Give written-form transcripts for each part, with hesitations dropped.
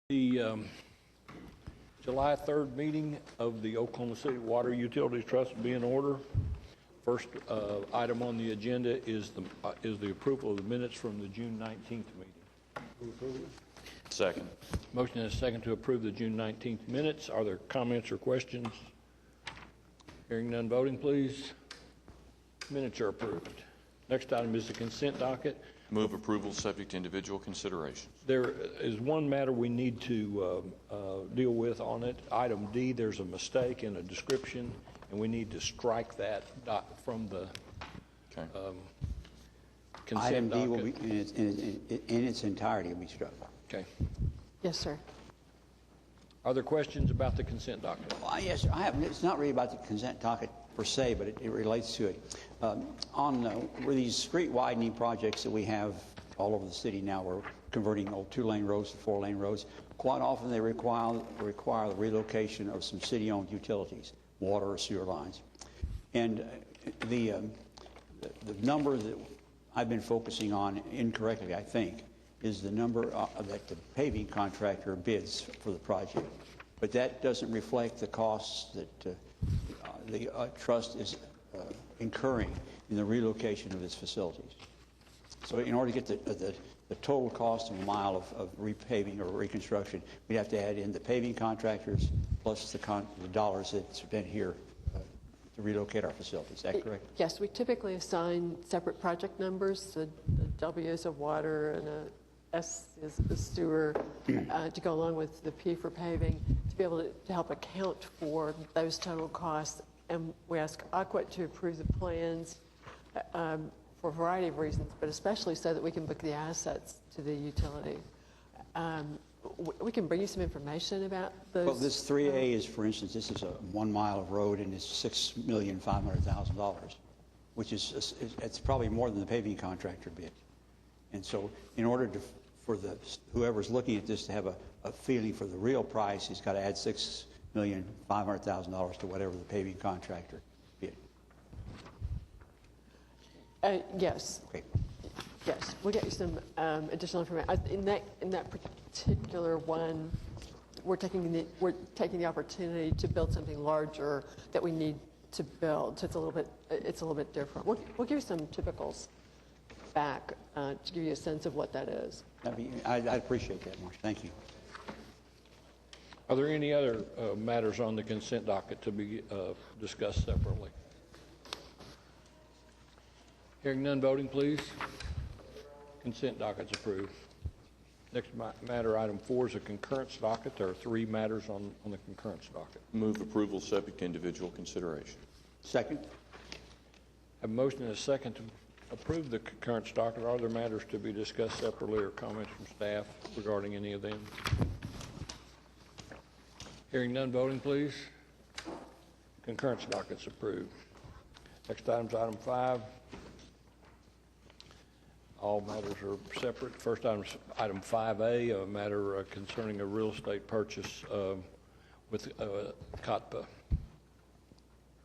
The July 3rd meeting of the Oklahoma City Water Utilities Trust will be in order. First item on the agenda is the approval of the minutes from the June 19th meeting. Second. Motion and a second to approve the June 19th minutes. Are there comments or questions? Hearing none, voting please. Minutes are approved. Next item is the consent docket. Move approval subject to individual consideration. There is one matter we need to deal with on it. Item D, there's a mistake in a description, and we need to strike that from the consent Item D docket. will be, in its entirety, will be struck. Okay. Yes, sir. Are there questions about the consent docket? Well, yes, I have. It's not really about the consent docket per se, but it relates to it. Where these street widening projects that we have all over the city now, we're converting old 2-lane roads to 4-lane roads. Quite often they require the relocation of some city-owned utilities, water or sewer lines. And the number that I've been focusing on incorrectly, I think, is the number that the paving contractor bids for the project. But that doesn't reflect the costs that the trust is incurring in the relocation of its facilities. So in order to get the total cost of a mile of repaving or reconstruction, we have to add in the paving contractors plus the dollars that's been here to relocate our facilities. Is that correct? Yes, we typically assign separate project numbers. The W is of water and a S is the sewer to go along with the P for paving to be able to help account for those total costs. And we ask AQUIT to approve the plans for a variety of reasons, but especially so that we can book the assets to the utility. We can bring you some information about those. Well, this 3A is, for instance, this is a 1 mile of road and it's $6,500,000, which is it's probably more than the paving contractor bid. And so in order for whoever's looking at this to have a feeling for the real price, he's got to add $6,500,000 to whatever the paving contractor bid. Yes. Okay. Yes, we'll get you some additional information. In that particular one, we're taking the opportunity to build something larger that we need to build. So it's a little bit different. We'll give you some typicals back to give you a sense of what that is. I'd appreciate that, Marcia. Thank you. Are there any other matters on the consent docket to be discussed separately? Hearing none, voting please. Consent docket's approved. Next matter, item 4, is a concurrence docket. There are 3 matters on the concurrence docket. Move approval subject to individual consideration. Second. Have a motion and a second to approve the concurrence docket. Are there matters to be discussed separately or comments from staff regarding any of them? Hearing none, voting please. Concurrence docket's approved. Next item is item 5. All matters are separate. First item is item 5A, a matter concerning a real estate purchase with COTPA.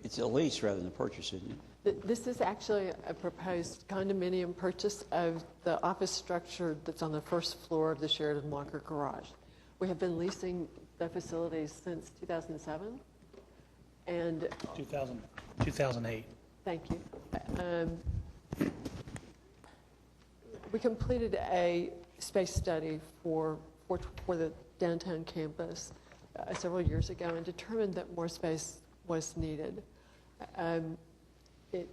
It's a lease rather than a purchase, isn't it? This is actually a proposed condominium purchase of the office structure that's on the first floor of the Sheridan Walker Garage. We have been leasing the facilities since 2007 and 2008. Thank you. We completed a space study for the downtown campus several years ago and determined that more space was needed. It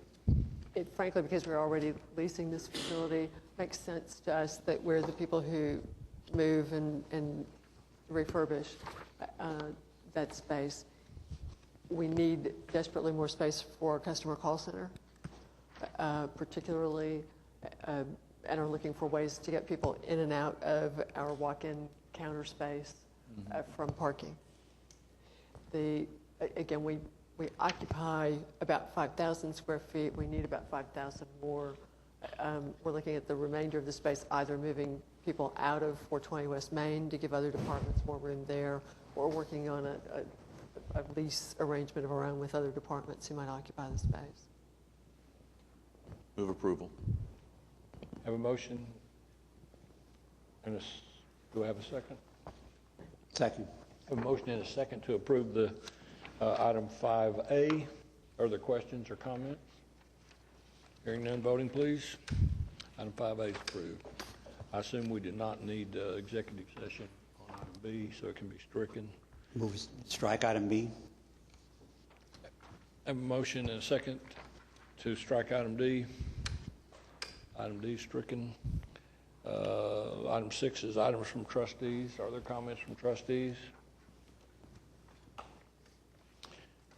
frankly, because we're already leasing this facility, makes sense to us that we're the people who move and refurbish that space. We need desperately more space for our customer call center, particularly, and are looking for ways to get people in and out of our walk-in counter space from parking. Again, we occupy about 5,000 square feet. We need about 5,000 more. We're looking at the remainder of the space, either moving people out of 420 West Main to give other departments more room there, or working on a lease arrangement of our own with other departments who might occupy the space. Move approval. Have a motion and do I have a second? Second. Have a motion and a second to approve the item 5A. Are there questions or comments? Hearing none, voting please. Item 5A is approved. I assume we did not need executive session on item B, so it can be stricken. Move strike item B. Have a motion and a second to strike item D. Item D stricken. Item 6 is items from trustees. Are there comments from trustees?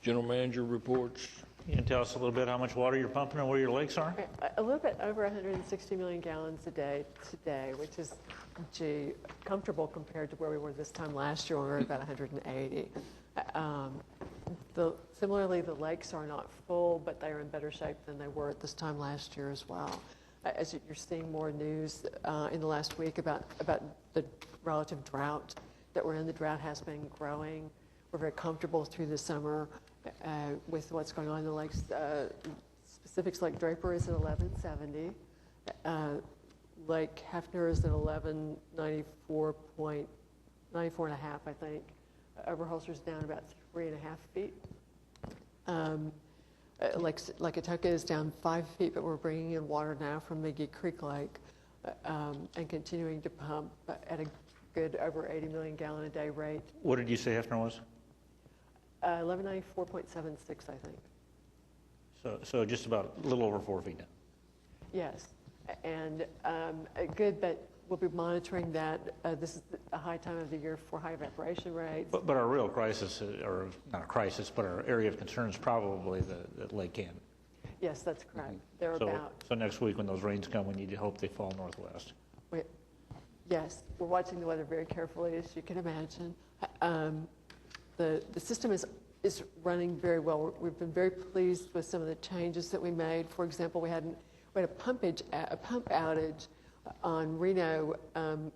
General manager reports. You can tell us a little bit how much water you're pumping and where your lakes are? A little bit over 160 million gallons a day today, which is, comfortable compared to where we were this time last year when we were about 180. Similarly, the lakes are not full, but they are in better shape than they were at this time last year as well. As you're seeing more news in the last week about the relative drought that we're in, the drought has been growing. We're very comfortable through the summer with what's going on in the lakes. Specifics, Lake Draper is at 1170. Lake Hefner is at 1194.94 and a half, I think. Overholser's down about 3.5 feet. Lake Atoka is down 5 feet, but we're bringing in water now from McGee Creek Lake and continuing to pump at a good over 80 million gallon a day rate. What did you say Hefner was? 1194.76, I think. So just about a little over 4 feet now. Yes, and good, but we'll be monitoring that. This is a high time of the year for high evaporation rates. But our real crisis, or not a crisis, but our area of concern is probably the Lake Cannon. Yes, that's correct. They're about. So next week when those rains come, we need to hope they fall northwest. Yes, we're watching the weather very carefully, as you can imagine. The system is running very well. We've been very pleased with some of the changes that we made. For example, we had a pump outage on Reno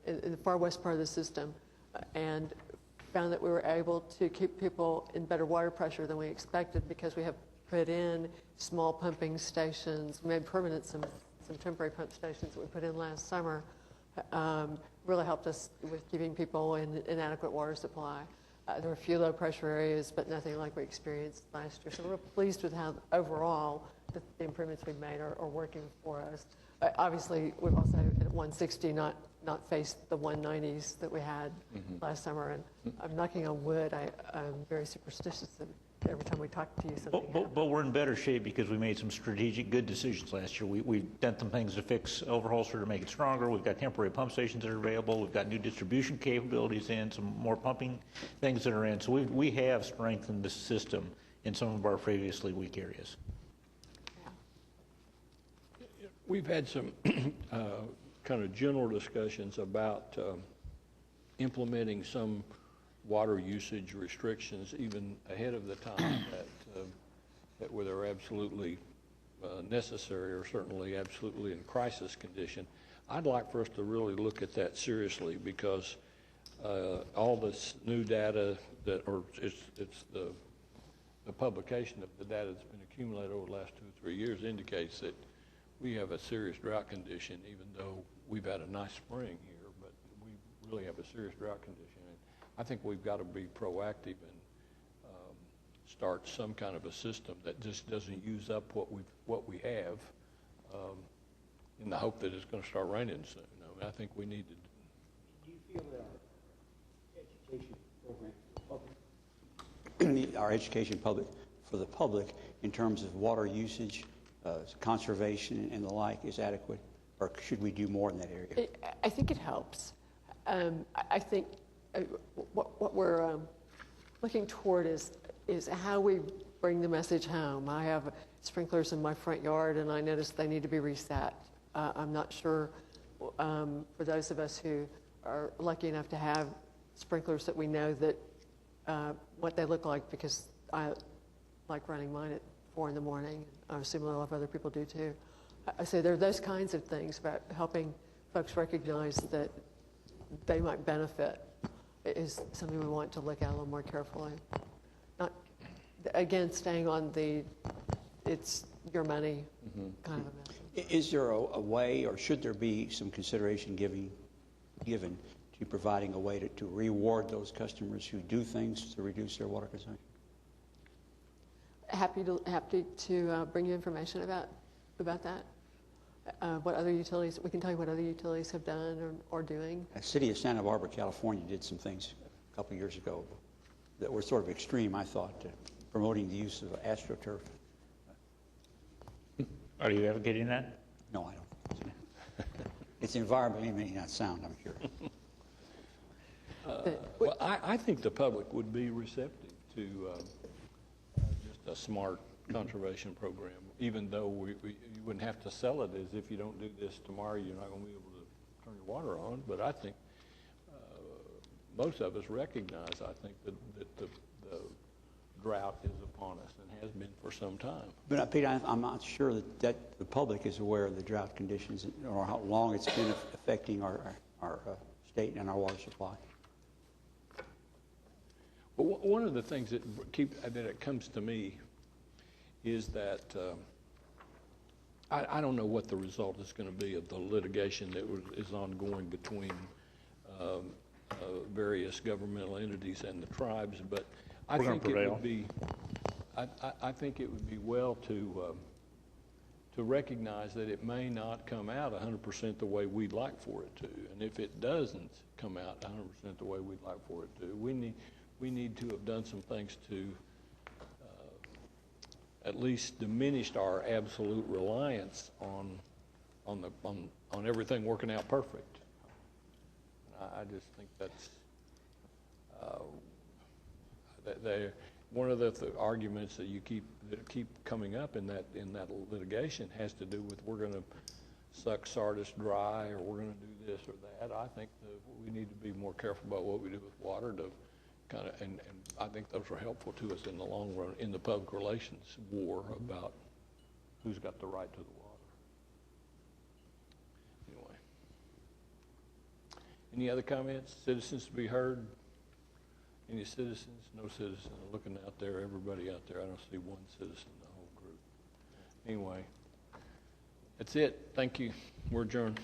in the far west part of the system, and found that we were able to keep people in better water pressure than we expected because we have put in small pumping stations. We made permanent some temporary pump stations that we put in last summer. Really helped us with keeping people in inadequate water supply. There were a few low pressure areas, but nothing like we experienced last year. So we're pleased with how overall the improvements we've made are working for us. Obviously, we've also at 160 not faced the 190s that we had last summer. And I'm knocking on wood. I'm very superstitious that every time we talk to you, something happens. But we're in better shape because we made some strategic good decisions last year. We've done some things to fix Overholser to make it stronger. We've got temporary pump stations that are available. We've got new distribution capabilities in, some more pumping things that are in. So we have strengthened the system in some of our previously weak areas. We've had some kind of general discussions about implementing some water usage restrictions even ahead of the time that where they're absolutely necessary or certainly absolutely in crisis condition. I'd like for us to really look at that seriously because all this new data it's the publication of the data that's been accumulated over the last 2 or 3 years indicates that we have a serious drought condition, even though we've had a nice spring here, but we really have a serious drought condition. And I think we've got to be proactive and start some kind of a system that just doesn't use up what we have in the hope that it's going to start raining soon. I mean, I think we need to. Do you feel that our education program for the public, our education for the public in terms of water usage, conservation and the like is adequate, or should we do more in that area? I think it helps. I think what we're looking toward is how we bring the message home. I have sprinklers in my front yard, and I noticed they need to be reset. I'm not sure for those of us who are lucky enough to have sprinklers that we know that what they look like, because I like running mine at 4 in the morning. I assume a lot of other people do too. I say there are those kinds of things about helping folks recognize that they might benefit is something we want to look at a little more carefully. Not, again, staying on the it's your money kind of a message. Is there a way, or should there be some consideration given to providing a way to reward those customers who do things to reduce their water consumption? Happy to bring you information about that. What other utilities, we can tell you what other utilities have done or doing. The city of Santa Barbara, California did some things a couple of years ago that were sort of extreme, I thought, promoting the use of AstroTurf. Are you advocating that? No, I don't. It's environmentally not sound, I'm sure. Well, I think the public would be receptive to just a smart conservation program, even though you wouldn't have to sell it as if you don't do this tomorrow, you're not going to be able to turn your water on. But I think most of us recognize, I think, that the drought is upon us and has been for some time. But Peter, I'm not sure that the public is aware of the drought conditions or how long it's been affecting our state and our water supply. But one of the things that it comes to me is that I don't know what the result is going to be of the litigation that is ongoing between various governmental entities and the tribes, but I think it would be I think it would be well to recognize that it may not come out 100% the way we'd like for it to, and if it doesn't come out 100% the way we'd like for it to, we need to have done some things to at least diminished our absolute reliance on everything working out perfect. I just think that's one of the arguments that keep coming up in that litigation has to do with we're going to suck Sardis dry or we're going to do this or that. I think that we need to be more careful about what we do with water to kind of, and I think those are helpful to us in the long run in the public relations war about who's got the right to the water. Anyway, any other comments? Citizens to be heard? Any citizens? No citizens. Looking out there, everybody out there, I don't see one citizen in the whole group. Anyway, that's it. Thank you. We're adjourned.